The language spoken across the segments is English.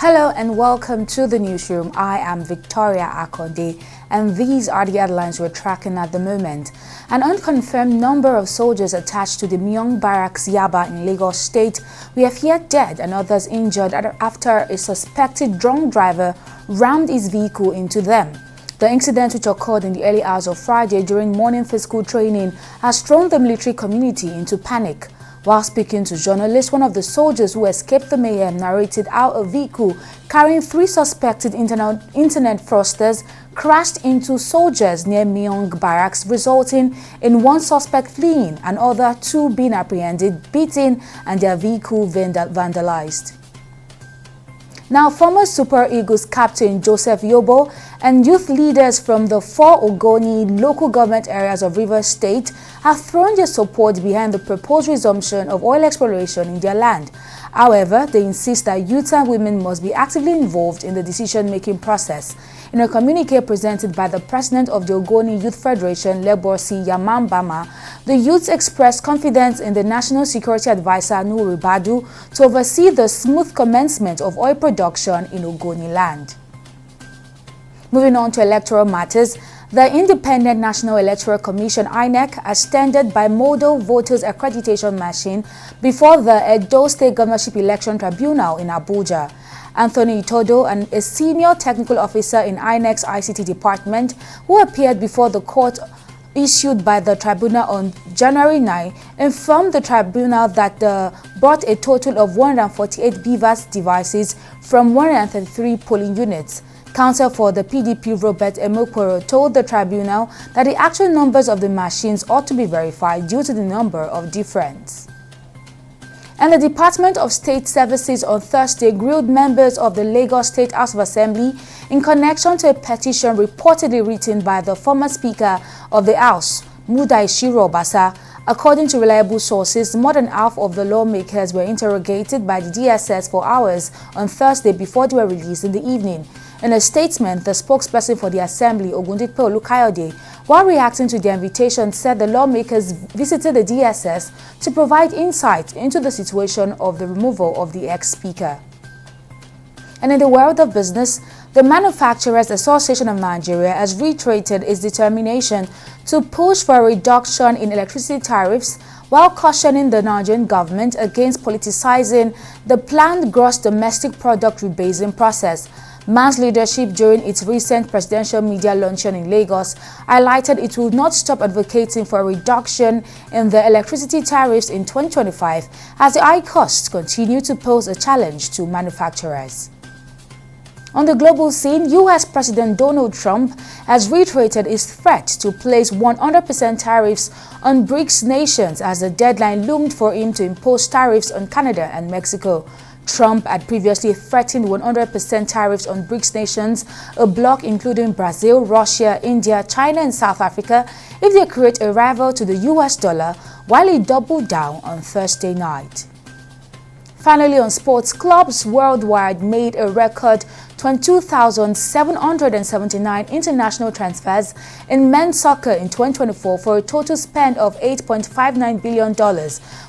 Hello and welcome to the newsroom. I am Victoria Akonde and these are the headlines we're tracking at the moment. An unconfirmed number of soldiers attached to the Myong Barracks Yaba in Lagos State we have here dead and others injured after a suspected drunk driver rammed his vehicle into them. The incident, which occurred in the early hours of Friday during morning physical training, has thrown the military community into panic. While speaking to journalists, one of the soldiers who escaped the mayhem narrated how a vehicle carrying 3 suspected internet fraudsters crashed into soldiers near Myong Barracks, resulting in 1 suspect fleeing and other 2 being apprehended, beaten, and their vehicle vandalized. Now, former Super Eagles captain Joseph Yobo and youth leaders from the 4 Ogoni local government areas of Rivers State have thrown their support behind the proposed resumption of oil exploration in their land. However, they insist that youth and women must be actively involved in the decision-making process. In a communique presented by the president of the Ogoni Youth Federation, Lebosi Yamambama, the youths expressed confidence in the National Security Advisor Nuri Badu to oversee the smooth commencement of oil production in Ogoni land. Moving on to electoral matters, the Independent National Electoral Commission (INEC) has standard bimodal voters accreditation machine before the Edo State Governorship Election Tribunal in Abuja. Anthony Itodo, a senior technical officer in INEC's ICT department, who appeared before the court issued by the tribunal on January 9, informed the tribunal that brought a total of 148 BVAS devices from 133 polling units. Counsel for the PDP, Robert Emokoro, told the tribunal that the actual numbers of the machines ought to be verified due to the number of difference. And the Department of State Services on Thursday grilled members of the Lagos State House of Assembly in connection to a petition reportedly written by the former Speaker of the House, Mudaishiru Obasa. According to reliable sources, more than half of the lawmakers were interrogated by the DSS for hours on Thursday before they were released in the evening. In a statement, the spokesperson for the Assembly, Ogundipe Olukayode, while reacting to the invitation, said the lawmakers visited the DSS to provide insight into the situation of the removal of the ex-speaker. And in the world of business, the Manufacturers Association of Nigeria has reiterated its determination to push for a reduction in electricity tariffs while cautioning the Nigerian government against politicizing the planned gross domestic product rebasing process. MAN's leadership during its recent presidential media luncheon in Lagos highlighted it would not stop advocating for a reduction in the electricity tariffs in 2025 as the high costs continue to pose a challenge to manufacturers. On the global scene, U.S. President Donald Trump has reiterated his threat to place 100% tariffs on BRICS nations as the deadline loomed for him to impose tariffs on Canada and Mexico. Trump had previously threatened 100% tariffs on BRICS nations, a bloc including Brazil, Russia, India, China, and South Africa, if they create a rival to the US dollar, while he doubled down on Thursday night. Finally, on sports, clubs worldwide made a record 22,779 international transfers in men's soccer in 2024 for a total spend of $8.59 billion,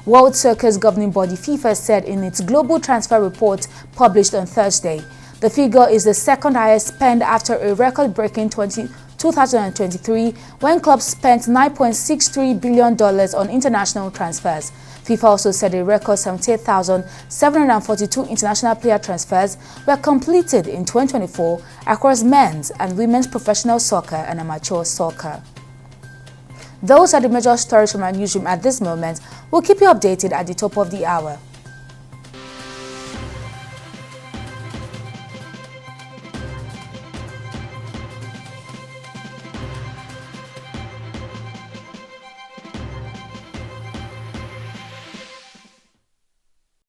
World Soccer's governing body FIFA said in its global transfer report published on Thursday. The figure is the second highest spend after a record-breaking 2023 when clubs spent $9.63 billion on international transfers. FIFA also said a record 78,742 international player transfers were completed in 2024 across men's and women's professional soccer and amateur soccer. Those are the major stories from our newsroom at this moment. We'll keep you updated at the top of the hour.